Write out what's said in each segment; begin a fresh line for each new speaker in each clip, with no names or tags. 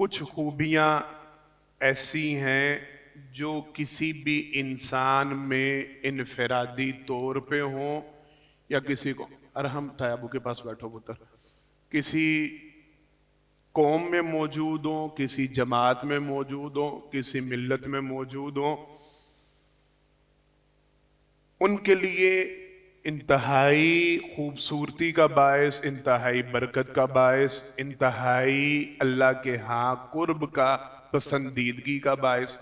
کچھ خوبیاں ایسی ہیں جو کسی بھی انسان میں انفرادی طور پہ ہوں یا کسی کو ارحم تھا ابو کے پاس بیٹھو پتر کسی قوم میں موجود ہوں، کسی جماعت میں موجود ہوں، کسی ملت میں موجود ہوں، ان کے لیے انتہائی خوبصورتی کا باعث، انتہائی برکت کا باعث، انتہائی اللہ کے ہاں قرب کا، پسندیدگی کا باعث۔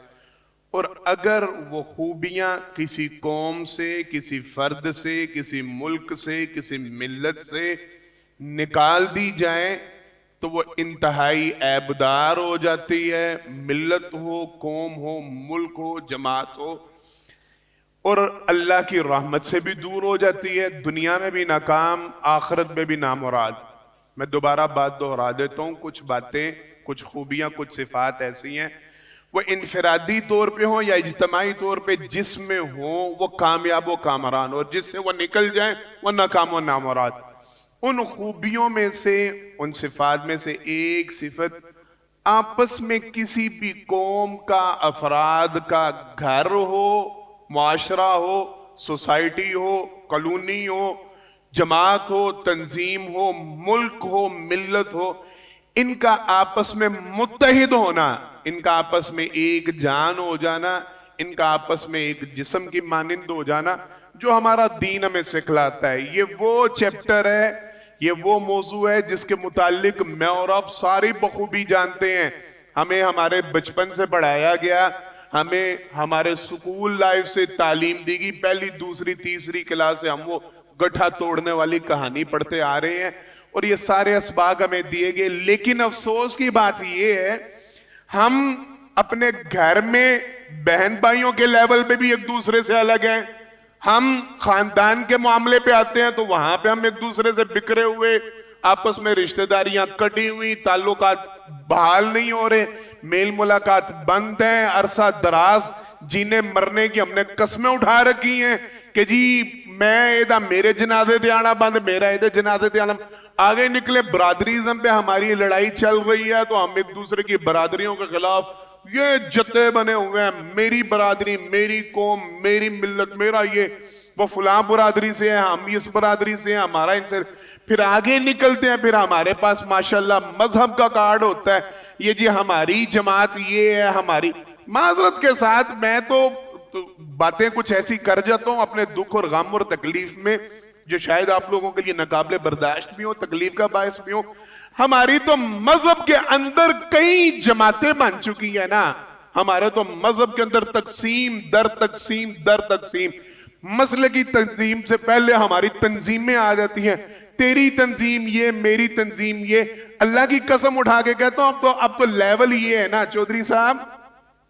اور اگر وہ خوبیاں کسی قوم سے، کسی فرد سے، کسی ملک سے، کسی ملت سے نکال دی جائیں تو وہ انتہائی عیبدار ہو جاتی ہے، ملت ہو، قوم ہو، ملک ہو، جماعت ہو، اور اللہ کی رحمت سے بھی دور ہو جاتی ہے، دنیا میں بھی ناکام، آخرت میں بھی نامراد۔ میں دوبارہ بات دہرا دیتا ہوں، کچھ باتیں، کچھ خوبیاں، کچھ صفات ایسی ہیں وہ انفرادی طور پہ ہوں یا اجتماعی طور پہ جس میں ہوں وہ کامیاب و کامران، اور جس سے وہ نکل جائیں وہ ناکام و نامراد۔ ان خوبیوں میں سے، ان صفات میں سے ایک صفت آپس میں کسی بھی قوم کا، افراد کا گھر ہو، معاشرہ ہو، سوسائٹی ہو، کالونی ہو، جماعت ہو، تنظیم ہو، ملک ہو، ملت ہو، ان کا آپس میں متحد ہونا، ان کا آپس میں ایک جان ہو جانا، ان کا آپس میں ایک جسم کی مانند ہو جانا جو ہمارا دین ہمیں سکھلاتا ہے۔ یہ وہ چیپٹر ہے، یہ وہ موضوع ہے جس کے متعلق میں اور آپ ساری بخوبی جانتے ہیں۔ ہمیں ہمارے بچپن سے پڑھایا گیا، ہمیں ہمارے سکول لائف سے تعلیم دی گئی، پہلی دوسری تیسری کلاس سے ہم وہ گٹھا توڑنے والی کہانی پڑھتے آ رہے ہیں، اور یہ سارے اسباق ہمیں دیے گئے۔ لیکن افسوس کی بات یہ ہے ہم اپنے گھر میں بہن بھائیوں کے لیول پہ بھی ایک دوسرے سے الگ ہیں، ہم خاندان کے معاملے پہ آتے ہیں تو وہاں پہ ہم ایک دوسرے سے بکھرے ہوئے، آپس میں رشتہ داریاں کٹی ہوئی، تعلقات بحال نہیں ہو رہے، میل ملاقات بند ہیں، عرصہ دراز جینے مرنے کی ہم نے قسمیں اٹھا رکھی ہیں کہ جی میں ایدہ میرے جنازے تے آنا بند، میرا ایدہ جنازے تے آنا بند۔ آگے نکلے برادریزم پہ ہماری لڑائی چل رہی ہے تو ہم ایک دوسرے کی برادریوں کے خلاف یہ جتے بنے ہوئے ہیں، میری برادری، میری قوم، میری ملت، میرا یہ، وہ فلاں برادری سے ہے، ہم اس برادری سے ہیں، ہمارا ان سے۔ پھر آگے نکلتے ہیں، پھر ہمارے پاس ماشاءاللہ مذہب کا کارڈ ہوتا ہے، یہ جی ہماری جماعت یہ ہے، ہماری۔ معذرت کے ساتھ میں تو باتیں کچھ ایسی کر جاتا ہوں اپنے دکھ اور غم اور تکلیف میں جو شاید آپ لوگوں کے لیے ناقابل برداشت بھی ہو، تکلیف کا باعث بھی ہو۔ ہماری تو مذہب کے اندر کئی جماعتیں بن چکی ہیں نا، ہمارے تو مذہب کے اندر تقسیم در تقسیم در تقسیم، مسلکی تنظیم سے پہلے ہماری تنظیمیں آ جاتی ہیں، تیری تنظیم یہ، میری تنظیم یہ۔ اللہ کی قسم اٹھا کے کہتا ہوں اب تو لیول یہ ہے نا چودھری صاحب،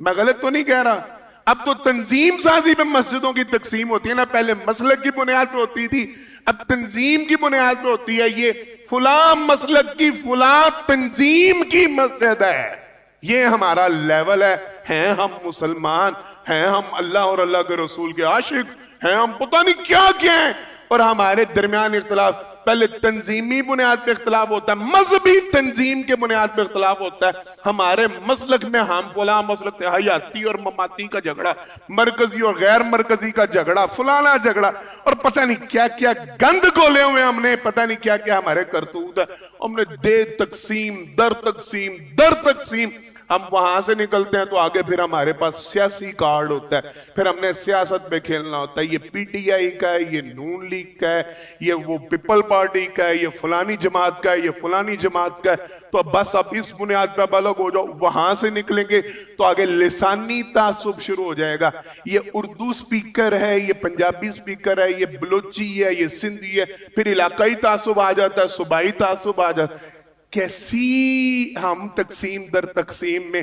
میں غلط تو نہیں کہہ رہا، اب تو تنظیم سازی میں مسجدوں کی تقسیم ہوتی ہے نا، پہلے مسلک کی بنیاد پہ ہوتی تھی، اب تنظیم کی بنیاد پہ ہوتی ہے۔ یہ فلاں مسلک کی فلاں تنظیم کی مسجد ہے، یہ ہمارا لیول ہے۔ ہیں ہم مسلمان، ہیں ہم اللہ اور اللہ کے رسول کے عاشق، ہیں ہم پتہ نہیں کیا کیا ہیں، اور ہمارے درمیان اختلاف پہلے تنظیمی بنیاد پہ اختلاف ہوتا ہے، مذہبی تنظیم کے بنیاد پہ اختلاف ہوتا ہے۔ ہمارے مسلک میں ہم فلاں مسلک حیاتی اور مماتی کا جھگڑا، مرکزی اور غیر مرکزی کا جھگڑا، فلانا جھگڑا، اور پتہ نہیں کیا کیا گند گولے ہوئے ہم نے، پتہ نہیں کیا کیا ہمارے کرتوت ہے، ہم نے دے تقسیم در تقسیم در تقسیم۔ ہم وہاں سے نکلتے ہیں تو آگے پھر ہمارے پاس سیاسی کارڈ ہوتا ہے، پھر ہم نے سیاست پہ کھیلنا ہوتا ہے، یہ پی ٹی آئی کا ہے، یہ نون لیگ کا ہے، یہ وہ پیپل پارٹی کا ہے، یہ فلانی جماعت کا ہے، یہ فلانی جماعت کا ہے۔ تو بس اب اس بنیاد پہ الگ ہو جاؤ، وہاں سے نکلیں گے تو آگے لسانی تعصب شروع ہو جائے گا، یہ اردو سپیکر ہے، یہ پنجابی سپیکر ہے، یہ بلوچی ہے، یہ سندھی ہے، پھر علاقائی تعصب آ جاتا ہے، صوبائی تعصب آ جاتا ہے۔ کیسی ہم تقسیم در تقسیم میں،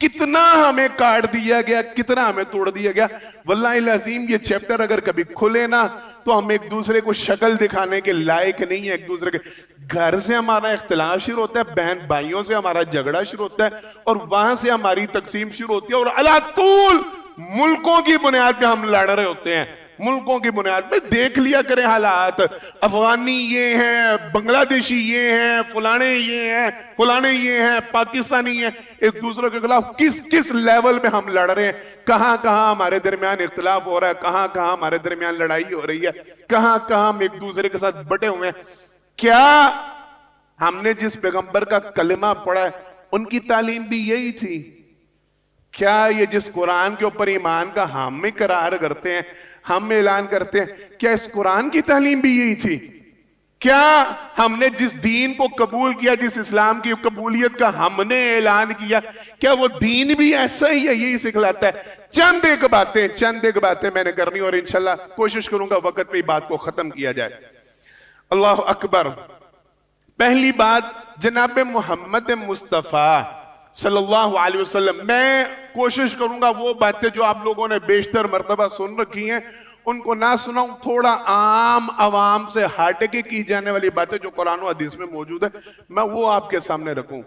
کتنا ہمیں کاٹ دیا گیا، کتنا ہمیں توڑ دیا گیا۔ واللہ العظیم یہ چیپٹر اگر کبھی کھلے نا تو ہم ایک دوسرے کو شکل دکھانے کے لائق نہیں ہیں۔ ایک دوسرے کے گھر سے ہمارا اختلاف شروع ہوتا ہے، بہن بھائیوں سے ہمارا جھگڑا شروع ہوتا ہے، اور وہاں سے ہماری تقسیم شروع ہوتی ہے، اور علی طول ملکوں کی بنیاد پہ ہم لڑ رہے ہوتے ہیں۔ ملکوں کی بنیاد پہ دیکھ لیا کریں حالات. افغانی یہ ہیں, بنگلہ دیشی یہ ہیں, فلانے یہ ہیں, فلانے یہ ہیں, پاکستانی ہیں, ایک دوسرے کے خلاف کس کس لیول میں ہم لڑ رہے ہیں, کہاں کہاں ہمارے درمیان اختلاف ہو رہا ہے, کہاں کہاں ہمارے درمیان لڑائی ہو رہی ہے, کہاں کہاں ہم ایک دوسرے کے ساتھ بٹے ہوئے ہیں. کیا ہم نے جس پیغمبر کا کلمہ پڑھا ہے ان کی تعلیم بھی یہی تھی؟ کیا یہ جس قرآن کے اوپر ایمان کا ہم اقرار کرتے ہیں, ہم اعلان کرتے ہیں, کیا اس قرآن کی تعلیم بھی یہی تھی؟ کیا ہم نے جس دین کو قبول کیا, جس اسلام کی قبولیت کا ہم نے اعلان کیا, کیا وہ دین بھی ایسا ہی ہے, یہی سکھلاتا ہے؟ چند ایک باتیں میں نے کرنی, اور انشاءاللہ کوشش کروں گا وقت پہ بات کو ختم کیا جائے. اللہ اکبر. پہلی بات, جناب محمد مصطفیٰ صلی اللہ علیہ وسلم, میں کوشش کروں گا وہ باتیں جو آپ لوگوں نے بیشتر مرتبہ سن رکھی ہیں ان کو نہ سناؤں, تھوڑا عام عوام سے ہٹ کے کی جانے والی باتیں جو قرآن و حدیث میں موجود ہے میں وہ آپ کے سامنے رکھوں.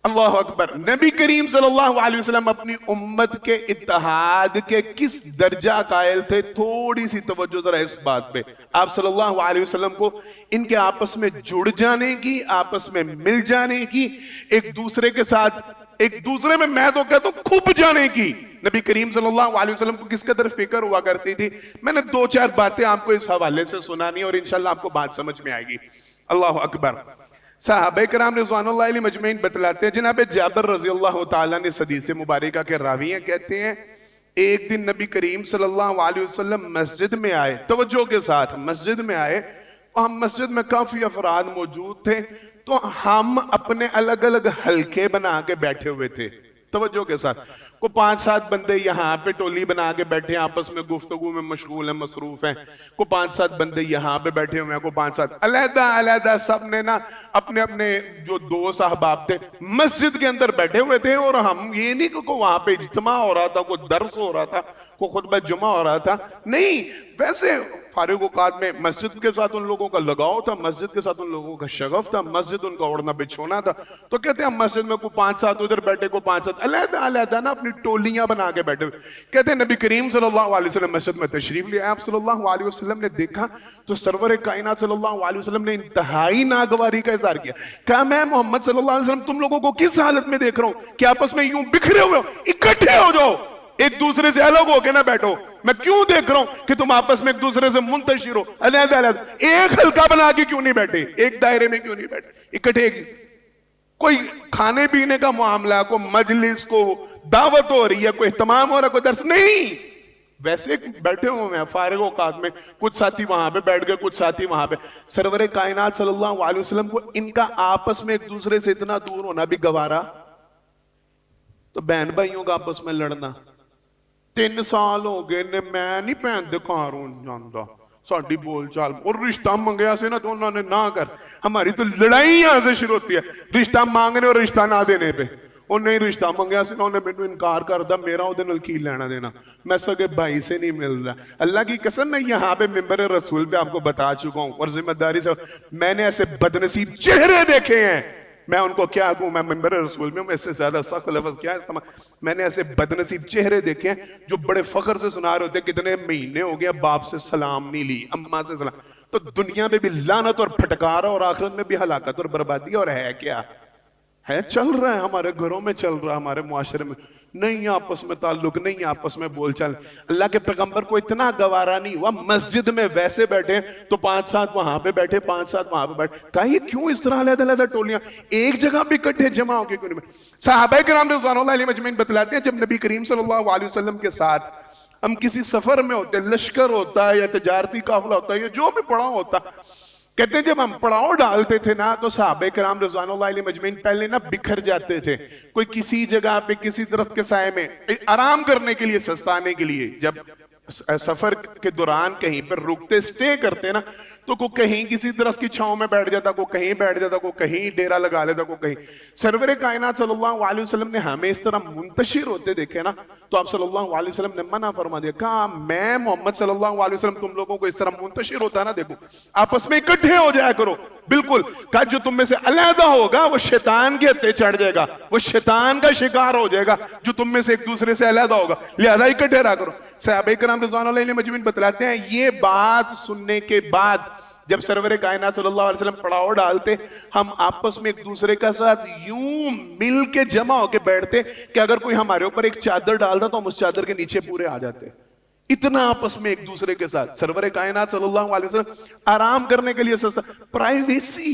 اللہ اکبر. نبی کریم صلی اللہ علیہ وسلم اپنی امت کے اتحاد کے کس درجہ قائل تھے؟ تھوڑی سی توجہ ذرا اس بات پہ. آپ صلی اللہ علیہ وسلم کو ان کے آپس میں جڑ جانے کی, آپس میں مل جانے کی, ایک دوسرے کے ساتھ ایک دوسرے میں تو کہتا ہوں کھپ جانے کی نبی کریم صلی اللہ علیہ وسلم کو کس قدر فکر ہوا کرتی تھی. میں نے دو چار باتیں آپ کو اس حوالے سے سنانی اور انشاءاللہ آپ کو بات سمجھ میں آئے گی. اللہ اکبر. صحابہ کرام رضوان اللہ علیہ مجمعین بتلاتے ہیں, جناب جابر رضی اللہ تعالیٰ نے حدیث مبارکہ کے راوی ہیں, کہتے ہیں ایک دن نبی کریم صلی اللہ علیہ وسلم مسجد میں آئے, توجہ کے ساتھ مسجد میں آئے, ہم مسجد میں کافی افراد موجود تھے, تو ہم اپنے الگ الگ حلقے بنا کے بیٹھے ہوئے تھے. توجہ کے ساتھ, کو 5-7 بندے یہاں پہ ٹولی بنا کے بیٹھے ہیں, آپس میں گفتگو میں مشغول ہیں, مصروف ہیں, کو 5-7 بندے یہاں پہ بیٹھے ہوئے ہیں, کو 5-7 علیحدہ سب نے نا اپنے اپنے جو دوست احباب تھے مسجد کے اندر بیٹھے ہوئے تھے. اور ہم یہ نہیں کہ وہاں پہ اجتماع ہو رہا تھا, کوئی درس ہو رہا تھا, کوئی خطبہ جمعہ ہو رہا تھا, نہیں, ویسے فارغ اوقات میں مسجد کے ساتھ ان لوگوں کا لگاؤ تھا, مسجد کے ساتھ ان لوگوں کا شغف تھا, مسجد ان کا اوڑھنا بچھونا تھا. تو کہتے ہیں ہم مسجد میں کوئی 5-7 ادھر بیٹھے, کوئی 5-7 علیحدہ نا اپنی ٹولیاں بنا کے بیٹھے ہوئے. کہتے ہیں نبی کریم صلی اللہ علیہ وسلم مسجد میں تشریف لے آئے. آپ صلی اللہ علیہ وسلم نے دیکھا تو سرور کائنات صلی اللہ علیہ وسلم نے انتہائی ناگواری کا اظہار کیا. کہا میں محمد صلی اللہ علیہ وسلم تم لوگوں کو کس حالت میں دیکھ رہا ہوں کہ آپس میں یوں بکھرے ہوئے ہو, اکٹھے ہو جاؤ, ایک دوسرے سے الگ ہو کے نہ بیٹھو. میں کیوں دیکھ رہا ہوں کہ تم آپس میں ایک دوسرے سے منتشر ہو, علیحدہ, ایک حلقہ بنا کے کیوں نہیں بیٹھے, ایک دائرے میں کیوں نہیں بیٹھے, اکٹھے. کوئی کھانے پینے کا معاملہ, کو مجلس, کو دعوت ہو رہی ہے, کوئی اہتمام ہو رہا ہے, کوئی درس نہیں, ویسے بیٹھے ہوئے ہیں فارغ اوقات میں, کچھ ساتھی وہاں پہ بیٹھ گئے, کچھ ساتھی وہاں پہ. سرور کائنات صلی اللہ علیہ وسلم کو ان کا آپس میں ایک دوسرے سے اتنا دور ہونا بھی گوارا, تو بہن بھائیوں کا آپس میں لڑنا. 3 سال ہو گئے نے میں نہیں پہن دکھا رہا ہوں جانتا, ساڑھی بول چال, اور رشتہ منگیا سے نا تو انہوں نے نہ کر. ہماری تو لڑائی یہاں سے شروع ہوتی ہے, رشتہ مانگنے اور رشتہ نہ دینے پہ. اور نہیں رشتہ منگیا سے انہوں نے میں نے انکار کر دا, میرا وہ دن کی لینا دینا, میں سگے بھائی سے نہیں مل رہا. اللہ کی قسم میں یہاں پہ ممبر رسول پہ آپ کو بتا چکا ہوں, اور ذمہ داری سے میں نے ایسے بدنصیب چہرے دیکھے ہیں, میں ان کو کیا کہوں, میں ممبر رسول میں ہوں, اس سے زیادہ سخت لفظ کیا ہے. میں نے ایسے بدنصیب چہرے دیکھے ہیں جو بڑے فخر سے سنا رہے ہوتے ہیں کتنے مہینے ہو گیا باپ سے سلام نہیں لی, اماں سے سلام. تو دنیا میں بھی لعنت اور پھٹکارا, اور آخرت میں بھی ہلاکت اور بربادی. اور ہے کیا ہے, چل رہا ہے ہمارے گھروں میں, چل رہا ہے ہمارے معاشرے میں, نہیں آپس میں تعلق, نہیں آپس میں بول چال. اللہ کے پیغمبر کو اتنا گوارا نہیں ہوا, مسجد میں ویسے بیٹھے تو 5-7 وہاں پہ بیٹھے, 5-7 وہاں پہ بیٹھے. کہا یہ کیوں اس طرح علیحدہ ٹولیاں ایک جگہ پہ اکٹھے جمع ہو کے کیوں نہیں؟ صحابہ کرام رضوان اللہ علیہ مجمعین بتلاتے ہیں جب نبی کریم صلی اللہ علیہ وسلم کے ساتھ ہم کسی سفر میں ہوتے, لشکر ہوتا ہے یا تجارتی قافلہ ہوتا ہے یا جو بھی پڑاؤ ہوتا, کہتے ہیں جب ہم پڑاؤ ڈالتے تھے نا تو صحابہ کرام رضوان اللہ علیہ مجمعین پہلے نا بکھر جاتے تھے. کوئی کسی جگہ پہ کسی درخت کے سائے میں آرام کرنے کے لیے, سستانے کے لیے, جب سفر کے دوران کہیں پر رکتے سٹے کرتے نا تو کو کہیں کسی درخت کی چھاؤں میں بیٹھ جاتا, کو کہیں بیٹھ جاتا, کو کہیں ڈیرا لگا لیتا, کو کہیں. سرور کائنات صلی اللہ علیہ وسلم نے ہمیں اس طرح منتشر ہوتے دیکھے نا تو آپ صلی اللہ علیہ وسلم نے منع فرما دیا. کہا میں محمد صلی اللہ علیہ وسلم تم لوگوں کو اس طرح منتشر ہوتا ہے نا دیکھو, آپس میں اکٹھے ہو جایا کرو. بالکل. کہا جو تم میں سے علیحدہ ہوگا وہ شیطان کے ہتھے چڑھ جائے گا, وہ شیطان کا شکار ہو جائے گا جو تم میں سے ایک دوسرے سے علیحدہ ہوگا, لہذا اکٹھے رہا کرو. صحابہ کرام رضوان اللہ علیہ مجمعین بتلاتے ہیں یہ بات سننے کے بعد جب سرور کائنات صلی اللہ علیہ وسلم پڑاؤ ڈالتے ہم آپس میں ایک دوسرے کا ساتھ یوں مل کے جمع ہو کے بیٹھتے کہ اگر کوئی ہمارے اوپر ایک چادر ڈالتا تو ہم اس چادر کے نیچے پورے آ جاتے. اتنا آپس میں ایک دوسرے کے ساتھ سرور کائنات صلی اللہ علیہ وسلم آرام کرنے کے لیے پرائیویسی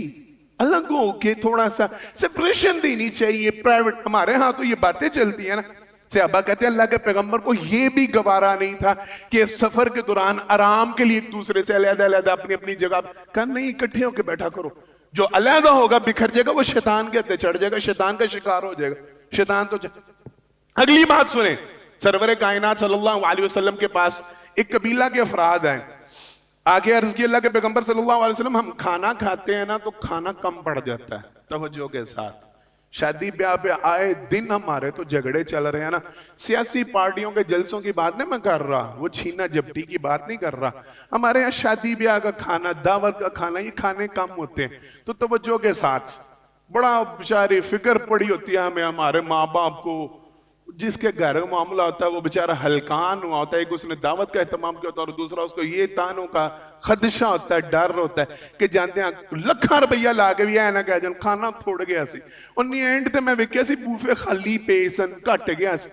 الگ ہو کے تھوڑا سا سیپریشن دینی چاہیے. پرائیویٹ ہمارے ہاں تو یہ باتیں چلتی ہیں نا. صحابہ کہتے ہیں اللہ کے پیغمبر کو یہ بھی گوارا نہیں تھا کہ سفر کے دوران آرام کے لیے ایک دوسرے سے علیحدہ علیحدہ اپنی اپنی جگہ کہا نہیں اکٹھے ہو کے بیٹھا کرو. جو علیحدہ ہوگا بکھر جائے گا وہ شیطان کے ہتھے چڑھ جائے گا, شیطان کا شکار ہو جائے گا. شیطان تو اگلی بات سنیں, سرور کائنات صلی اللہ علیہ وسلم کے پاس ایک قبیلہ کے افراد ہیں. آگے عرض کی اللہ کے پیغمبر صلی اللہ علیہ وسلم ہم کھانا کھاتے ہیں نا تو کھانا کم پڑ جاتا ہے. توجہ کے ساتھ شادی بیاہ پہ آئے دن ہمارے تو جھگڑے چل رہے ہیں نا. سیاسی پارٹیوں کے جلسوں کی بات نہیں میں کر رہا, وہ چھینا جپٹی کی بات نہیں کر رہا. ہمارے یہاں شادی بیاہ کا کھانا, دعوت کا کھانا, یہ کھانے کم ہوتے ہیں. تو توجہ کے ساتھ بڑا بیچاری فکر پڑی ہوتی ہے ہمیں ہمارے ماں باپ کو. جس کے گھر کا معاملہ ہوتا ہے وہ بیچارہ ہلکان ہوا ہوتا ہے. ایک اس نے دعوت کا اہتمام کیا ہوتا ہے اور دوسرا اس کو یہ تانوں کا خدشہ ہوتا ہے, ڈر ہوتا ہے کہ جانتے ہیں لکھاں روپیہ لا کے بھی آئے نا کہ جان کھانا تھوڑ گیا سی انہی اینڈ تے میں ویکیا سی بوفے خالی پیسن کٹ گیا سی.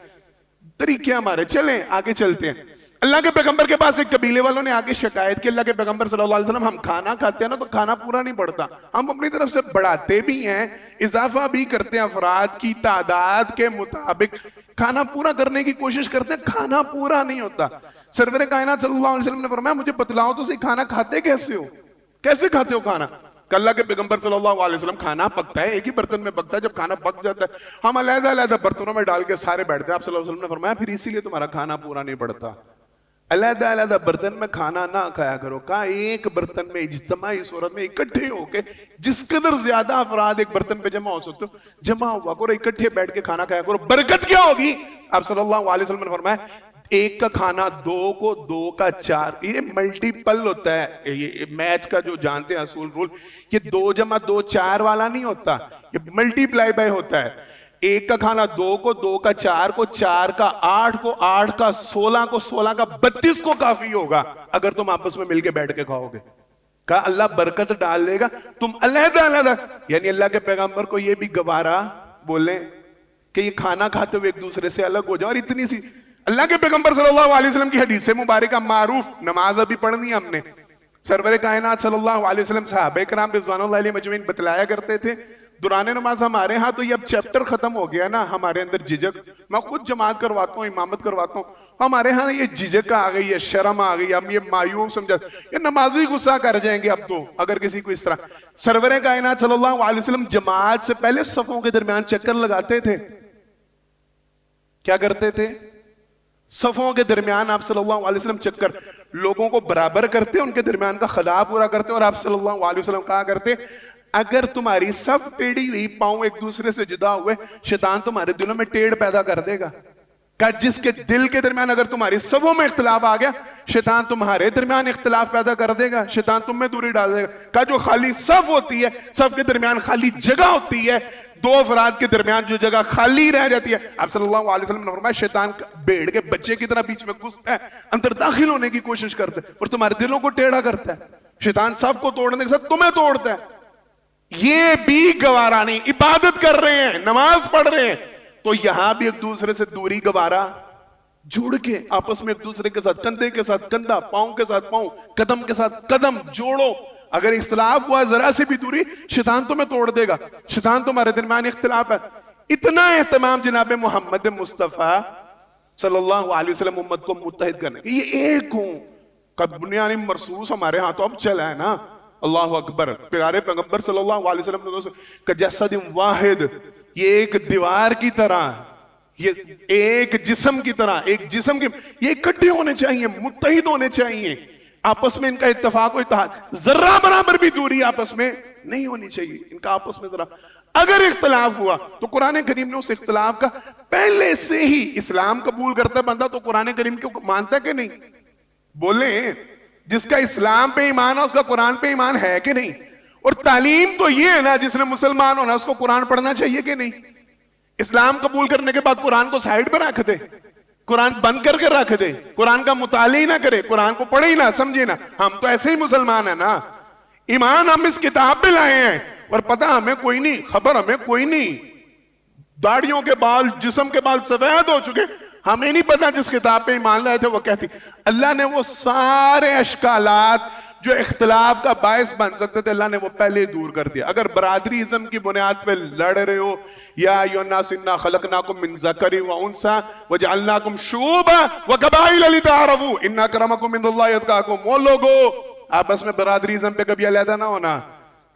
طریقے ہمارے چلیں آگے چلتے ہیں. اللہ کے پیغمبر کے پاس ایک قبیلے والوں نے آگے شکایت کی اللہ کے پیغمبر صلی اللہ علیہ وسلم ہم کھانا کھاتے ہیں نا تو کھانا پورا نہیں پڑتا, ہم اپنی طرف سے بڑھاتے بھی ہیں اضافہ بھی کرتے ہیں افراد کی تعداد کے مطابق کھانا پورا کرنے کی کوشش کرتے ہیں, کھانا پورا نہیں ہوتا. سرور کائنات صلی اللہ علیہ وسلم نے فرمایا مجھے بتلاؤ تو صحیح کھانا کھاتے کیسے ہو, کیسے کھاتے ہو کھانا. کہ اللہ کے پیغمبر صلی اللہ علیہ وسلم کھانا پکتا ہے ایک ہی برتن میں پکتا ہے, جب کھانا پک جاتا ہے ہم علیحدہ علیحدہ برتنوں میں ڈال کے سارے بیٹھتے ہیں. آپ صلی اللہ علیہ وسلم نے فرمایا پھر اسی لیے تمہارا کھانا پورا نہیں پڑتا. علیحدہ علیحدہ برتن میں کھانا نہ کھایا کرو. کہا ایک برتن میں اجتماعی صورت میں اکٹھے ہو کے جس قدر زیادہ افراد ایک برتن پہ جمع ہو سکتے ہو جمع ہوا کرو, اکٹھے بیٹھ کے کھانا کھایا کرو. برکت کیا ہوگی؟ آپ صلی اللہ علیہ وسلم نے فرمایا ایک کا کھانا دو کو, دو کا چار. یہ ملٹیپل ہوتا ہے, یہ میتھ کا جو جانتے ہیں اصول رول, یہ 2 جمع 2 4 والا نہیں ہوتا, یہ ملٹی پلائی بائی ہوتا ہے. ایک کا کھانا 2 کو, 2 کا 4 کو, 4 کا 8 کو, 8 کا 16 کو, 16 کا 32 کو کافی ہوگا اگر تم آپس میں مل کے بیٹھ کے کھاؤ گے. کہا اللہ برکت ڈال دے گا. تم علیحدہ علیحدہ, یعنی اللہ کے پیغمبر کو یہ بھی گوارا بولیں کہ یہ کھانا کھاتے ہوئے ایک دوسرے سے الگ ہو جائے. اور اتنی سی اللہ کے پیغمبر صلی اللہ علیہ وسلم کی حدیث مبارکہ معروف, نماز ابھی پڑھنی ہم نے. سرور کائنات صلی اللہ علیہ وسلم صحابہ کرام رضوان اللہ علیہ مجمعین بتلایا کرتے تھے دوران نماز ہمارے ہاں تو یہ اب چیپٹر ختم ہو گیا نا, ہمارے اندر جھجک, میں خود جماعت کرواتا ہوں امامت کرواتا ہوں, ہمارے ہاں یہ جھجک آ گئی ہے, شرم آ گئی, ہم یہ مایوب سمجھا, یہ نمازی غصہ کر جائیں گے اب تو اگر کسی کو اس طرح. سرور کائنات صلی اللہ علیہ وسلم جماعت سے پہلے صفوں کے درمیان چکر لگاتے تھے. کیا کرتے تھے؟ صفوں کے درمیان آپ صلی اللہ علیہ وسلم چکر, لوگوں کو برابر کرتے, ان کے درمیان کا خلا پورا کرتے, اور آپ صلی اللہ علیہ وسلم کہا کرتے اگر تمہاری سب ٹیڑھی ہوئی پاؤں ایک دوسرے سے جدا ہوئے شیطان تمہارے دلوں میں ٹیڑھ پیدا کر دے گا. کہ جس کے دل کے درمیان اگر تمہاری صفوں میں اختلاف آ گیا شیطان تمہارے درمیان اختلاف پیدا کر دے گا, شیطان تم میں دوری ڈال دے گا. کہ جو خالی صف ہوتی ہے, صف کے درمیان خالی جگہ ہوتی ہے, 2 افراد کے درمیان جو جگہ خالی رہ جاتی ہے, آپ صلی اللہ علیہ وسلم نے فرمایا شیطان بھیڑ کے بچے کی طرح بیچ میں گھستا ہے, اندر داخل ہونے کی کوشش کرتا ہے اور تمہارے دلوں کو ٹیڑھا کرتا ہے. شیطان صف کو توڑنے کے ساتھ تمہیں توڑتا ہے. یہ بھی گوارا نہیں. عبادت کر رہے ہیں, نماز پڑھ رہے ہیں, تو یہاں بھی ایک دوسرے سے دوری گوارا, جوڑ کے آپس میں ایک دوسرے کے ساتھ کندھے کے ساتھ کندھا, پاؤں کے ساتھ پاؤں, قدم کے ساتھ قدم جوڑو. اگر اختلاف ہوا ذرا سے بھی دوری شیطان تمہیں توڑ دے گا, شیطان تمہارے درمیان اختلاف ہے. اتنا اہتمام جناب محمد مصطفیٰ صلی اللہ علیہ وسلم امت کو متحد کرنے کہ یہ ایک ہوں کا بنیانی مرسوس ہمارے ہاں تو اب چلا ہے نا. اللہ اکبر. پیارے پیغمبر صلی اللہ علیہ وسلم کہ جسد واحد, یہ ایک دیوار کی طرح, یہ ایک جسم کی طرح, ایک جسم کی, یہ اکٹھے ہونے چاہیے, متحد ہونے چاہیے, آپس میں ان کا اتفاق و اتحاد, ذرہ برابر بھی دوری آپس میں نہیں ہونی چاہیے ان کا آپس میں. ذرا اگر اختلاف ہوا تو قرآن کریم نے اس اختلاف کا پہلے سے ہی, اسلام قبول کرتا بندہ تو قرآن کریم کو مانتا ہے کہ نہیں؟ بولیں, جس کا اسلام پہ ایمان ہے اس کا قرآن پہ ایمان ہے کہ نہیں؟ اور تعلیم تو یہ ہے نا, جس نے مسلمان ہونا اس کو قرآن پڑھنا چاہیے کہ نہیں؟ اسلام قبول کرنے کے بعد قرآن کو سائیڈ پہ رکھ دے, قرآن بند کر کے رکھ دے, قرآن کا مطالعہ ہی نہ کرے, قرآن کو پڑھے ہی نہ, سمجھے نا. ہم تو ایسے ہی مسلمان ہیں نا, ایمان ہم اس کتاب پہ لائے ہیں اور پتہ ہمیں کوئی نہیں, خبر ہمیں کوئی نہیں. داڑیوں کے بال, جسم کے بال سفید ہو چکے, ہمیں نہیں پتا جس کتاب پہ ایمان لائے تھے وہ کہتی. اللہ نے وہ سارے اشکالات جو اختلاف کا باعث بن سکتے تھے, اللہ نے وہ پہلے دور کر دیا. اگر برادری ازم کی بنیاد پہ لڑ رہے ہو, یا ایھا الناس انا خلقناکم من ذکر و انثی وجعلناکم شعوبا وقبائل لتعارفوا ان اکرمکم عند اللہ اتقاکم, وہ لوگو آپس میں برادری ازم پہ کبھی علیحدہ نہ ہونا,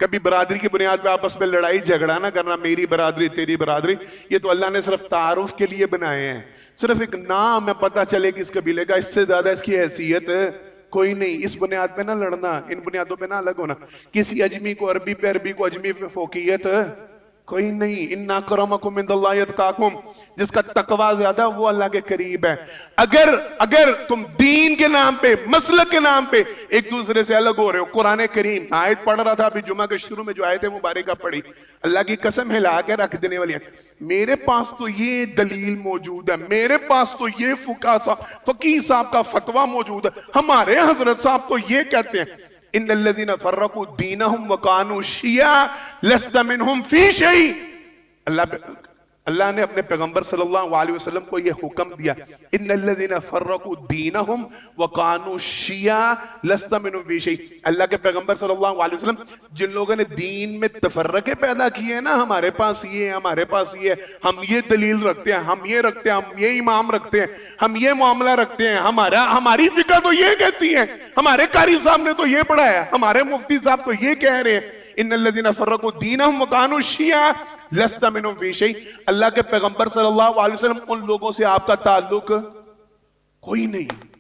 کبھی برادری کی بنیاد پہ آپس میں لڑائی جھگڑا نہ کرنا, میری برادری تیری برادری. یہ تو اللہ نے صرف تعارف کے لیے بنائے ہیں, صرف ایک نام ہے, پتہ چلے کہ اس قبیلے کا, اس سے زیادہ اس کی حیثیت کوئی نہیں. اس بنیاد پہ نہ لڑنا, ان بنیادوں پہ نہ الگ ہونا. کسی اجمی کو عربی پہ, عربی کو اجمی پہ فوقیت کوئی نہیں. ان اکرمکم عند اللہ اتقاکم, جس کا تقوی زیادہ وہ اللہ کے قریب ہے. اگر تم دین کے نام پہ, مسلک کے نام پہ ایک دوسرے سے الگ ہو رہے ہو. قرآن کریم آیت پڑھ رہا تھا ابھی جمعہ کے شروع میں, جو آیت مبارکہ پڑھی, اللہ کی قسم ہلا کے رکھ دینے والی ہے. میرے پاس تو یہ دلیل موجود ہے, میرے پاس تو یہ فقیہ صاحب کا فتویٰ موجود ہے, ہمارے حضرت صاحب تو یہ کہتے ہیں, ان الذین فرقوا دینہم وکانوا شیعا لست منہم فی شیء. اللہ نے اپنے پیغمبر صلی اللہ علیہ وسلم کو یہ حکم دیا, ان الذین فرقوا دینہم وکانوا شیعا لست منہم فی شیء. اللہ کے پیغمبر صلی اللہ علیہ وسلم جن لوگوں نے دین میں تفرقے پیدا کیے ہیں نا, ہمارے پاس یہ ہے, ہمارے پاس یہ ہے, ہم یہ دلیل رکھتے ہیں, ہم یہ رکھتے ہیں, ہم یہ امام رکھتے ہیں, ہم یہ معاملہ رکھتے ہیں, ہماری فقہ تو یہ کہتی ہے, ہمارے قاری صاحب نے تو یہ پڑھایا, ہمارے مفتی صاحب تو یہ کہہ رہے ہیں, ان الذین فرقوا دینہم وکانوا شیعا لست منہم فی شیء. اللہ کے پیغمبر صلی اللہ علیہ وسلم, ان لوگوں سے آپ کا تعلق کوئی نہیں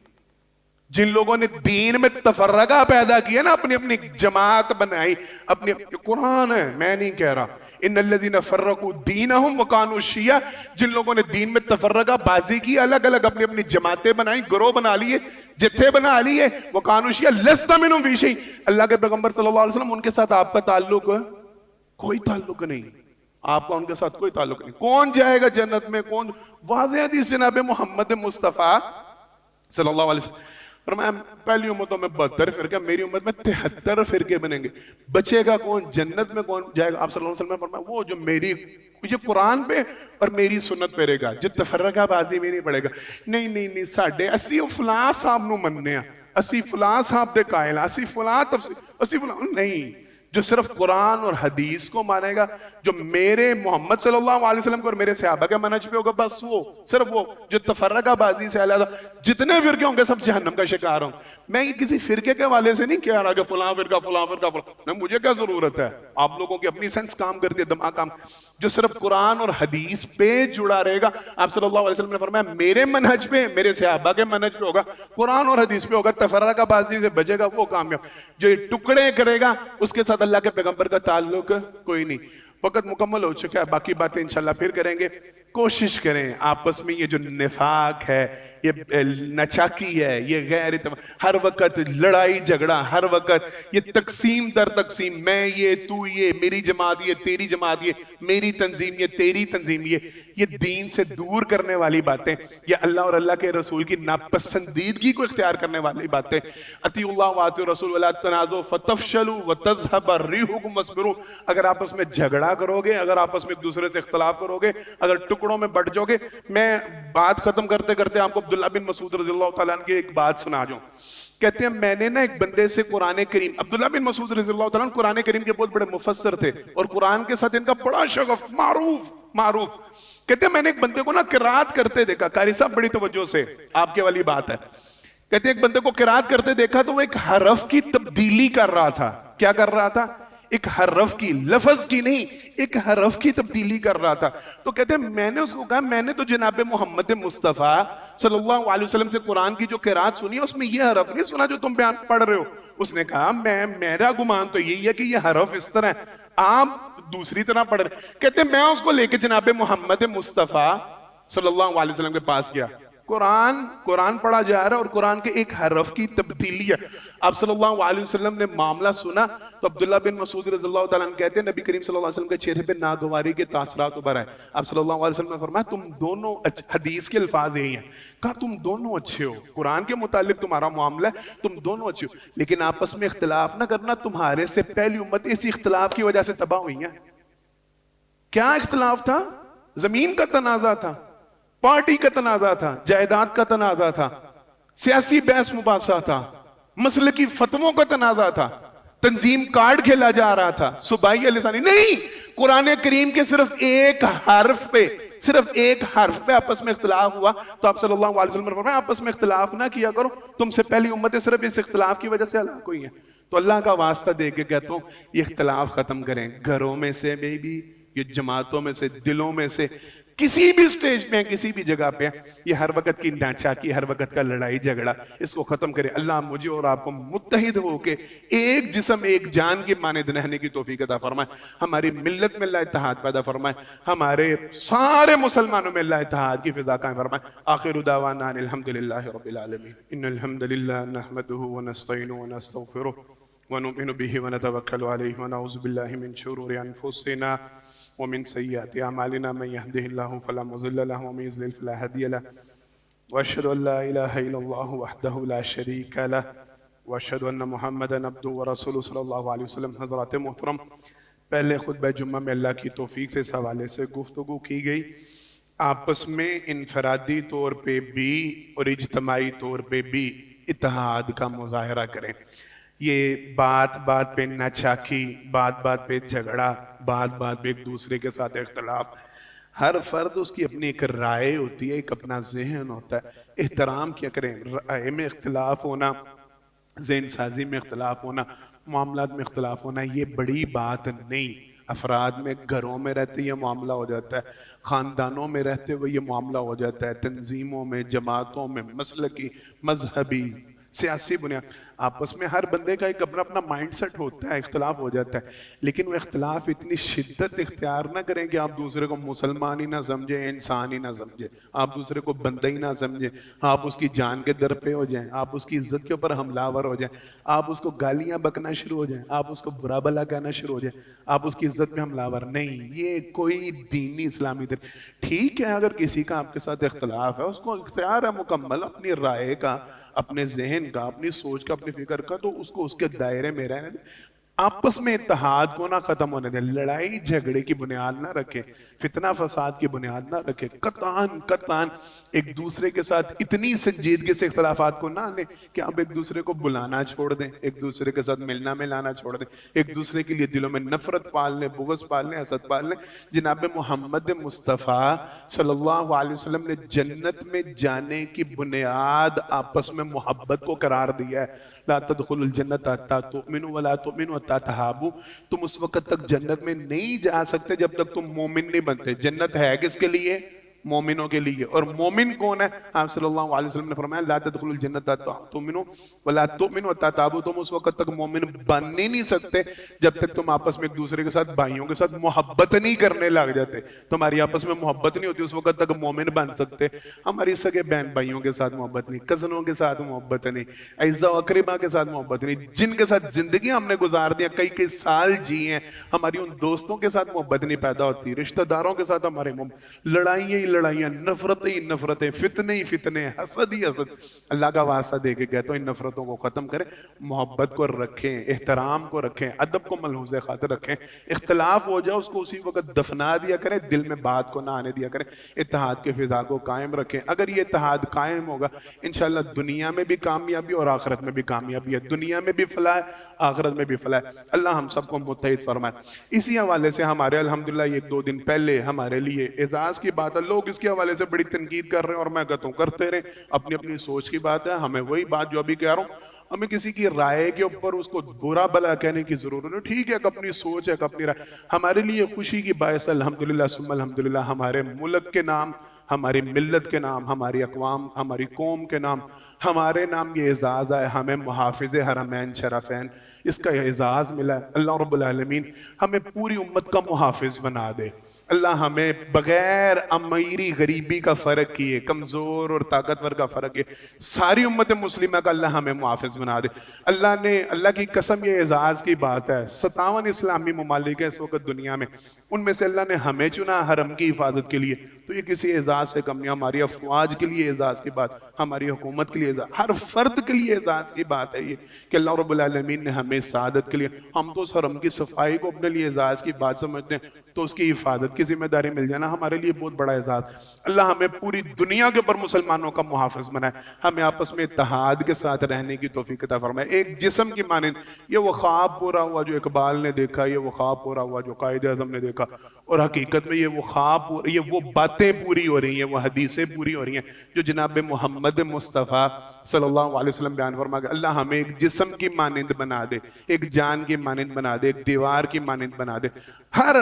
جن لوگوں نے دین میں تفرقہ پیدا کیا نا, اپنی اپنی جماعت بنائی, اپنی قرآن ہے, میں نہیں کہہ رہا. ان الذین فرقوا دینہم وکانوا شیعا, جن لوگوں نے دین میں تفرقہ بازی کی, الگ الگ اپنی اپنی جماعتیں بنائیں, گروہ بنا لیے, جتھے بنا لیے, وکانوا شیعا لست منہم فی شیء. اللہ کے پیغمبر صلی اللہ علیہ وسلم, ان کے ساتھ آپ کا تعلق کوئی تعلق نہیں, آپ کا ان کے ساتھ کوئی تعلق نہیں. کون جائے گا جنت میں, کون؟ واضح حدیث جناب محمد مصطفیٰ صلی اللہ علیہ وسلم فرمایا, پہلی امتوں میں 72 فرقے, میری امت میں 73 فرقے بنیں گے. بچے گا کون, جنت میں کون جائے گا؟ آپ صلی اللہ علیہ وسلم نے فرمایا, وہ جو میری یہ قرآن پہ اور میری سنت پہ رہے گا, جو تفرقہ بازی میں نہیں پڑے گا. نہیں ساڑھے اسی فلاں صاحب نو مننے ہیں, اسی فلاں صاحب دے قائل, اسی فلاں تفسیر, اسی فلاں نہیں. جو صرف قرآن اور حدیث کو مانے گا, جو میرے محمد صلی اللہ علیہ وسلم کو اور میرے صحابہ کے منہج پہ ہوگا, بس وہ صرف وہ. جو تفرقہ بازی سے علیحدہ, جتنے فرقے ہوں گے سب جہنم کا شکار ہوں. میں یہ کسی فرقے کے والے سے نہیں کہہ رہا کہ فلاں فرقہ فلاں فرقہ فلاں, مجھے کیا ضرورت ہے, آپ لوگوں کی اپنی سینس کام کرتی ہے, دماغ کام. جو صرف قرآن اور حدیث پہ جڑا رہے گا, آپ صلی اللہ علیہ وسلم نے فرمایا میرے منہج پہ, میرے صحابہ کے منہج پہ ہوگا, قرآن اور حدیث پہ ہوگا, تفرقہ بازی سے بچے گا, وہ کامیاب. جو یہ ٹکڑے کرے گا, اس کے ساتھ اللہ کے پیغمبر کا تعلق کوئی نہیں. وقت مکمل ہو چکا ہے, باقی باتیں انشاءاللہ پھر کریں گے. کوشش کریں آپس میں یہ جو نفاق ہے, یہ نچاکی ہے, یہ غیر ہر وقت لڑائی جھگڑا, ہر وقت یہ تقسیم در تقسیم, میں یہ تو یہ, میری جماعت یہ تیری جماعت یہ, میری تنظیم یہ تیری تنظیم یہ دین سے دور کرنے والی باتیں, یہ اللہ اور اللہ کے رسول کی ناپسندیدگی کو اختیار کرنے والی باتیں. اطیعوا اللہ واطیعوا الرسول ولا تنازعوا فتفشلوا وتذهب ريحكم واصبروا. اگر آپس میں جھگڑا کرو گے, اگر آپس میں ایک دوسرے سے اختلاف کرو گے, اگر ٹکڑوں میں بٹ جاؤ گے. میں بات ختم کرتے کرتے آپ کو عبداللہ بن مسعود رضی اللہ تعالیٰ عنہ کی ایک بات سنا جاؤں. کہتے ہیں میں نے نا ایک بندے سے قرآن کریم, عبداللہ بن مسعود رضی اللہ تعالیٰ عنہ قرآن کریم کے بہت بڑے مفسر تھے اور قرآن کے ساتھ ان کا بڑا شغف, معروف. کہتے ہیں میں نے ایک بندے کو نا قرات کرتے دیکھا, قاری صاحب بڑی توجہ سے, آپ کے والی بات ہے. کہتے ہیں ایک بندے کو قرات کرتے دیکھا تو وہ ایک حرف کی تبدیلی کر رہا تھا. کیا کر رہا تھا؟ ایک حرف کی, لفظ کی نہیں, ایک حرف کی تبدیلی کر رہا تھا. تو کہتے ہیں میں نے اس کو کہا, میں نے تو جناب محمد مصطفیٰ صلی اللہ علیہ وسلم سے قرآن کی جو قرات سنی ہے, اس میں یہ حرف نہیں سنا جو تم بیان پڑھ رہے ہو. اس نے کہا میرا گمان تو یہی ہے کہ یہ حرف اس طرح ہے, آپ دوسری طرح پڑھ رہے. کہتے ہیں میں اس کو لے کے جناب محمد مصطفیٰ صلی اللہ علیہ وسلم کے پاس گیا. قرآن پڑھا جا رہا ہے اور قرآن کے ایک حرف کی تبدیلی ہے. آپ صلی اللہ علیہ وسلم نے معاملہ سنا تو عبداللہ بن مسعود رضی اللہ تعالیٰ عنہ کہتے ہیں نبی کریم صلی اللہ علیہ وسلم کے چہرے پہ ناگواری کے تاثرات ابھر آئے. آپ صلی اللہ علیہ وسلم نے فرمایا تم دونوں, حدیث کے الفاظ یہی ہیں, کہا تم دونوں اچھے ہو, قرآن کے متعلق تمہارا معاملہ ہے, تم دونوں اچھے ہو, لیکن آپس میں اختلاف نہ کرنا, تمہارے سے پہلی امت اسی اختلاف کی وجہ سے تباہ ہوئی ہیں. کیا اختلاف تھا؟ زمین کا تنازع تھا, پارٹی کا تنازع تھا, جائیداد کا تنازع تھا, سیاسی بحث مباحثہ تھا, مسلکی فتووں کا تنازع تھا, تنظیم کارڈ کھیلا جا رہا تھا, صوبائی لسانی نہیں. قرآن کریم کے صرف ایک حرف پہ آپس میں اختلاف ہوا تو آپ صلی اللہ علیہ وسلم نے فرمایا آپس میں اختلاف نہ کیا کرو, تم سے پہلی امتیں صرف اس اختلاف کی وجہ سے ہلاک ہوئی ہیں. تو اللہ کا واسطہ دے کے کہتا ہوں یہ اختلاف ختم کریں, گھروں میں سے بھی, یہ جماعتوں میں سے, دلوں میں سے, کسی بھی سٹیج پہ ہیں, کسی بھی جگہ پہ ہیں, یہ ہر وقت کی ناچاکی, ہر وقت کا لڑائی جھگڑا, اس کو ختم کرے. اللہ مجھے اور آپ کو متحد ہو کے ایک جسم ایک جان کی مانند رہنے کی توفیق عطا فرمائے. ہماری ملت میں اللہ اتحاد پیدا فرمائے, ہمارے سارے مسلمانوں میں اللہ اتحاد کی فضا قائم فرمائے. آخر دعوانا ان الحمدللہ رب العالمین. ان الحمدللہ نحمده ونستعینه ونستغفره ونؤمن به ونتوکل علیہ ونعوذ باللہ من شرور انفسنا ومن سیئات اعمالنا من يهده الله فلا مضل له ومن يضلل فلا هادي له واشهد ان لا اله الا الله وحده لا شريك له واشهد ان محمدا عبده ورسوله صلی اللہ علیہ وسلم. حضرات محترم, پہلے خطبہ جمعہ میں اللہ کی توفیق سے اس حوالے سے گفتگو کی گئی. آپس میں انفرادی طور پہ بھی اور اجتماعی طور پہ بھی اتحاد کا مظاہرہ کریں. یہ بات بات پہ ناچاکی, بات بات پہ جھگڑا, بات بات پہ ایک دوسرے کے ساتھ اختلاف, ہر فرد اس کی اپنی ایک رائے ہوتی ہے, ایک اپنا ذہن ہوتا ہے. احترام کیا کریں, رائے میں اختلاف ہونا, ذہن سازی میں اختلاف ہونا, معاملات میں اختلاف ہونا, یہ بڑی بات نہیں. افراد میں, گھروں میں رہتے یہ معاملہ ہو جاتا ہے, خاندانوں میں رہتے ہوئے یہ معاملہ ہو جاتا ہے, تنظیموں میں, جماعتوں میں, مسلکی, مذہبی, سیاسی بنیاد, آپس میں ہر بندے کا ایک اپنا اپنا مائنڈ سیٹ ہوتا ہے, اختلاف ہو جاتا ہے. لیکن وہ اختلاف اتنی شدت اختیار نہ کریں کہ آپ دوسرے کو مسلمان ہی نہ سمجھیں, انسان ہی نہ سمجھیں, آپ دوسرے کو بندہ ہی نہ سمجھیں, آپ اس کی جان کے در پہ ہو جائیں, آپ اس کی عزت کے اوپر حملہ آور ہو جائیں, آپ اس کو گالیاں بکنا شروع ہو جائیں, آپ اس کو برا بھلا کہنا شروع ہو جائیں, آپ اس کی عزت میں حملہ آور نہیں. یہ کوئی دینی اسلامی دین. ٹھیک ہے اگر کسی کا آپ کے ساتھ اختلاف ہے, اس کو اختیار ہے مکمل اپنی رائے کا, اپنے ذہن کا, اپنی سوچ کا, اپنی فکر کا, تو اس کو اس کے دائرے میں رہنے دیں. آپس میں اتحاد کو نہ ختم ہونے دیں, لڑائی جھگڑے کی بنیاد نہ رکھیں, فتنہ فساد کی بنیاد نہ رکھیں. قطعاً ایک دوسرے کے ساتھ اتنی سنجیدگی سے اختلافات کو نہ لیں کہ آپ ایک دوسرے کو بلانا چھوڑ دیں, ایک دوسرے کے ساتھ ملنا ملانا چھوڑ دیں, ایک دوسرے کے لیے دلوں میں نفرت پال لیں, بغض پال لیں, حسد پال لیں. جناب محمد مصطفیٰ صلی اللہ علیہ وسلم نے جنت میں جانے کی بنیاد آپس میں محبت کو قرار دیا ہے. لا تدخلوا الجنت حتی تؤمنوا ولا تؤمنوا حتی تحابوا. تم اس وقت تک جنت میں نہیں جا سکتے جب تک تم مومن نہیں بنتے. جنت ہے کس کے لیے؟ مومنوں کے لیے. اور مومن کون ہے؟ آپ صلی اللہ علیہ وسلم نے فرمایا لا تدخلوا الجنت حتی تؤمنوا ولا تؤمنوا حتی تحابوا. تم اس وقت تک مومن بن ہی نہیں سکتے جب تک تم آپس میں ایک دوسرے کے ساتھ, بھائیوں کے ساتھ محبت نہیں کرنے لگ جاتے. تمہاری آپس میں محبت نہیں ہوتی, اس وقت تک مومن بن سکتے. ہماری سگے بہن بھائیوں کے ساتھ محبت نہیں, کزنوں کے ساتھ محبت نہیں, اعزا و اقربا کے ساتھ محبت نہیں, جن کے ساتھ زندگی ہم نے گزار دیا, کئی سال جی ہیں, ہماری ان دوستوں کے ساتھ محبت نہیں پیدا ہوتی, رشتہ داروں کے ساتھ ہمارے لڑائیاں, نفرتیں, فتنے, حسد ہی حسد. اللہ کا واسطہ دے کے کہتا ہوں ان نفرتوں کو ختم کریں, محبت کو رکھیں, احترام کو رکھیں, ادب کو ملحوظ خاطر رکھیں. اختلاف ہو جائے اس کو اسی وقت دفنا دیا کریں, دل میں بات کو نہ آنے دیا کریں. اتحاد کے فضا کو قائم رکھیں. اگر یہ اتحاد قائم ہوگا انشاءاللہ دنیا میں بھی کامیابی اور آخرت میں بھی کامیابی ہے. دنیا میں بھی فلاح ہے, آخرت میں بھی فلاح ہے. اللہ ہم سب کو متحد فرمائے. اسی حوالے سے ہمارے الحمدللہ ایک دو دن پہلے ہمارے لیے اعزاز کی بات ہے. لوگ اس کے حوالے سے بڑی تنقید کر رہے ہیں اور میں کہتا ہوں کرتے رہے, اپنی اپنی سوچ کی بات ہے. ہمیں وہی بات جو ابھی کہہ رہا ہوں, ہمیں کسی کی رائے کے اوپر اس کو برا بھلا کہنے کی ضرورت نہیں. ٹھیک ہے, اپنی سوچ ہے, اپنی رائے. ہمارے لیے خوشی کی باعث الحمدللہ ثم الحمدللہ ہمارے ملک کے نام, ہماری ملت کے نام, ہماری اقوام, ہماری قوم کے نام, ہمارے نام یہ اعزاز آئے. ہمیں محافظ حرمین شرفین اس کا اعزاز ملا ہے. اللہ رب العالمین ہمیں پوری امت کا محافظ بنا دے. اللہ ہمیں بغیر امیری غریبی کا فرق کیے، کمزور اور طاقتور کا فرق کیے، ساری امت مسلمہ کا اللہ ہمیں محافظ بنا دے۔ اللہ کی قسم، یہ اعزاز کی بات ہے، 57 اسلامی ممالک ہیں اس وقت دنیا میں، ان میں سے اللہ نے ہمیں چنا حرم کی حفاظت کے لیے، تو یہ کسی اعزاز سے کم نہیں۔ ہماری افواج کے لیے اعزاز کی بات، ہماری حکومت کے لیے اعزاز، ہر فرد کے لیے اعزاز کی بات ہے یہ کہ اللہ رب العالمین نے ہمیں سعادت کے لیے، ہم تو اس حرم کی صفائی کو اپنے لیے اعزاز کی بات سمجھتے ہیں، تو اس کی حفاظت کی ذمہ داری مل جانا ہمارے لیے بہت بڑا اعزاز۔ اللہ ہمیں پوری دنیا کے اوپر مسلمانوں کا محافظ بنائے، ہمیں آپس میں اتحاد کے ساتھ رہنے کی توفیق عطا فرمائے، ایک جسم کی مانند۔ یہ وہ خواب پورا ہوا جو اقبال نے دیکھا، یہ وہ خواب پورا ہوا جو قائد اعظم نے دیکھا، اور حقیقت میں یہ وہ خواب، یہ وہ باتیں پوری ہو رہی ہیں، وہ حدیثیں پوری ہو رہی ہیں جو جناب محمد مصطفیٰ صلی اللہ علیہ وسلم بیان فرما گئے۔ اللہ ہمیں ایک جسم کی مانند بنا دے، ایک جان کی مانند بنا دے، ایک دیوار کی مانند بنا دے، ہر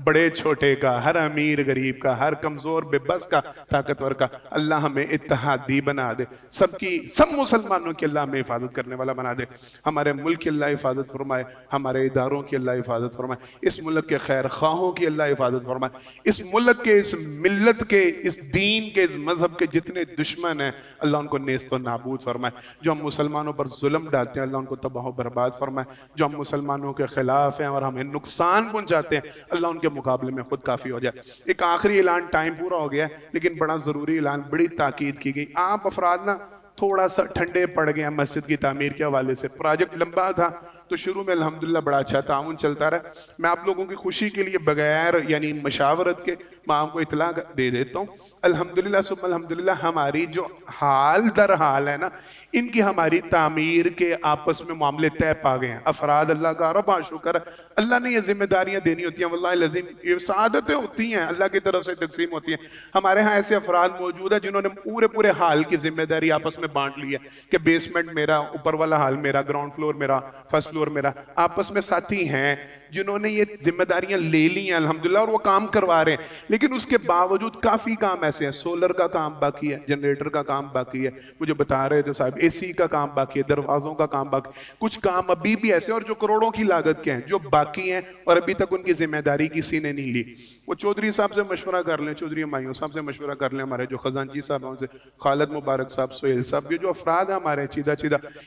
بڑے چھوٹے کا، ہر امیر غریب کا، ہر کمزور بے بس کا، طاقتور کا، اللہ ہمیں اتحادی بنا دے، سب مسلمانوں کی اللہ ہمیں حفاظت کرنے والا بنا دے، ہمارے ملک کی اللہ حفاظت فرمائے، ہمارے اداروں کی اللہ حفاظت فرمائے، اس ملک کے خیر خواہوں کی اللہ حفاظت فرمائے، اس ملک کے، اس ملت کے، اس دین کے، اس مذہب کے جتنے دشمن ہیں اللہ ان کو نیست و نابود فرمائے، جو ہم مسلمانوں پر ظلم ڈالتے ہیں اللہ ان کو تباہ و برباد فرمائے، جو ہم مسلمانوں کے خلاف ہیں اور ہمیں نقصان پہنچاتے ہیں اللہ ان کے مقابلے میں خود کافی ہو جائے۔ ایک آخری اعلان، ٹائم پورا ہو گیا ہے لیکن بڑا ضروری اعلان، بڑی تاکید کی گئی۔ آپ افراد نا تھوڑا سا ٹھنڈے پڑ گئے ہیں مسجد کی تعمیر کے حوالے سے، پروجیکٹ لمبا تھا تو شروع میں الحمدللہ بڑا اچھا تعاون چلتا رہا۔ میں آپ لوگوں کی خوشی کے لیے بغیر یعنی مشاورت کے میں آپ کو اطلاع دے دیتا ہوں، الحمدللہ ثم الحمدللہ ہماری جو حال در حال ہے نا، ان کی ہماری تعمیر کے آپس میں معاملے طے پا گئے ہیں۔ افراد اللہ کا ربا شکر ہے، اللہ نے یہ ذمہ داریاں دینی ہوتی ہیں، واللہ العظیم یہ سعادتیں ہوتی ہیں، اللہ کی طرف سے تقسیم ہوتی ہیں۔ ہمارے ہاں ایسے افراد موجود ہیں جنہوں نے پورے حال کی ذمہ داری آپس میں بانٹ لی ہے کہ بیسمنٹ میرا، اوپر والا حال میرا، گراؤنڈ فلور میرا، فرسٹ فلور میرا۔ آپس میں ساتھی ہیں جنہوں نے یہ ذمہ داریاں لے لی ہیں الحمدللہ، اور وہ کام کروا رہے ہیں، لیکن اس کے باوجود کافی کام ایسے ہیں، سولر کا کام باقی ہے، جنریٹر کا کام باقی ہے، مجھے بتا رہے تھے صاحب، اے سی کا کام باقی ہے، دروازوں کا کام باقی، کچھ کام ابھی بھی ایسے اور جو کروڑوں کی لاگت کے ہیں جو باقی ہیں اور ابھی تک ان کی ذمہ داری کسی نے نہیں لی۔ وہ چودھری صاحب سے مشورہ کر لیں، چودھری ہمایوں صاحب سے مشورہ کر لیں، ہمارے جو خزانچی صاحب ہیں ان سے، خالد مبارک صاحب، سہیل صاحب، یہ جو افراد ہیں ہمارے چیدہ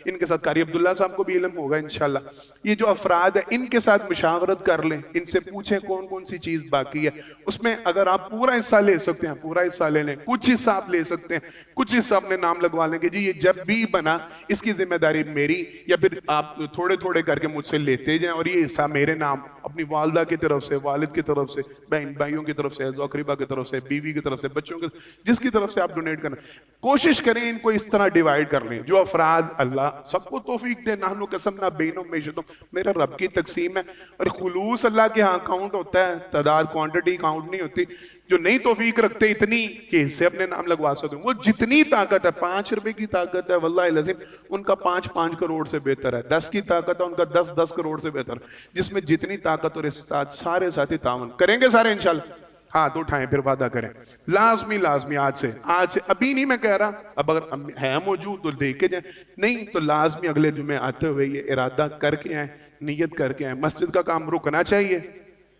ان کے ساتھ، قاری عبداللہ صاحب کو بھی علم ہوگا انشاءاللہ، یہ جو افراد ہیں ان کے ساتھ مشاورت کر لیں، ان سے پوچھیں کون کون سی چیز باقی ہے، اس میں اگر آپ پورا حصہ لے سکتے ہیں پورا حصہ لے لیں، کچھ حصہ آپ لے سکتے ہیں، کچھ حصہ اپنے نام لگوا لیں کہ جی یہ جب بھی بنا اس کی ذمہ داری میری، یا پھر آپ تھوڑے تھوڑے کر کے مجھ سے لیتے جائیں اور یہ حصہ میرے نام، اپنی والدہ کی طرف سے، والد کی طرف سے، بہن بھائیوں کی طرف سے، اقربا کی طرف سے، بیوی کی طرف سے، بچوں کی، جس کی طرف سے آپ ڈونیٹ کرنا، کوشش کریں ان کو اس طرح ڈیوائیڈ کر لیں۔ جو افراد، اللہ سب کو توفیق دے، نحن قسمنا بینہم معیشتہم، میرا رب کی تقسیم ہے، اور خلوص اللہ کے ہاں کاؤنٹ ہوتا ہے، تعداد کوانٹٹی کاؤنٹ نہیں ہوتی۔ جو نہیں توفیق رکھتے اتنی کہ اسے اپنے نام لگوا سکتے ہیں، وہ جتنی طاقت ہے، 5 روپے کی طاقت ہے، واللہ العظیم ان کا 5 کروڑ سے بہتر ہے، 10 کی طاقت ہے ان کا 10 کروڑ سے بہتر ہے، جس میں جتنی طاقت اور استطاعت، سارے ساتھی تعاون کریں گے، سارے انشاءاللہ ہاتھ اٹھائیں، پھر وعدہ کریں، لازمی آج سے ابھی نہیں میں کہہ رہا، اب اگر ہے موجود تو دے کے جائیں، نہیں تو لازمی اگلے جمعے آتے ہوئے یہ ارادہ کر کے آئیں، نیت کر کے آئیں۔ مسجد کا کام رکنا چاہیے؟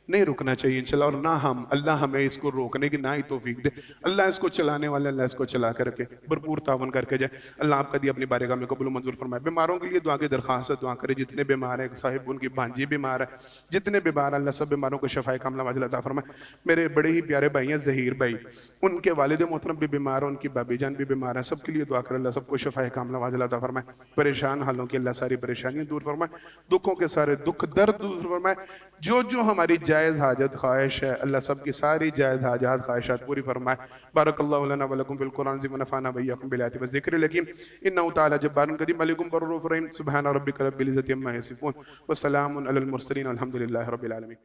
نہیں رکنا چاہیے انشاءاللہ، اور نہ ہم، اللہ ہمیں اس کو روکنے کی نہ ہی توفیق دے، اللہ اس کو چلانے والے، اللہ اس کو چلا کر کے بھرپور تعاون کر کے جائے۔ اللہ آپ کا دی اپنی بارگاہ میں قبول و منظور فرمائے۔ بیماروں کے لیے دعا کی درخواست ہے، دعا کرے، جتنے بیمار ہیں، صاحب ان کی بھانجی بیمار ہے، جتنے بیمار ہیں اللہ سب بیماروں کو شفائے کاملہ عاجلہ عطا فرمائے۔ میرے بڑے ہی پیارے بھائی ہیں ظہیر بھائی، ان کے والد محترم بھی بیمار ہیں، ان کی بابی جان بھی بیمار ہیں، سب کے لیے دعا کرے اللہ سب کو شفائے کاملہ عاجلہ عطا فرمائے۔ پریشان حالوں کی اللہ ساری پریشانیاں دور فرمائے، دکھوں کے سارے دکھ درد دور فرمائے، جو ہماری جائز حاجت خواہش ہے اللہ سب کی ساری جائز حاجات خواہشات پوری فرمائے۔ بارک اللہ لنا ولکم فی القرآن عظیم ونفعنا وإیاکم بالآیات والذکر الحکیم انہ تعالی جبار کریم علیکم بر رؤوف رحیم سبحان ربک رب العزۃ عما یصفون وسلام علی المرسلین والحمد للہ رب العالمین۔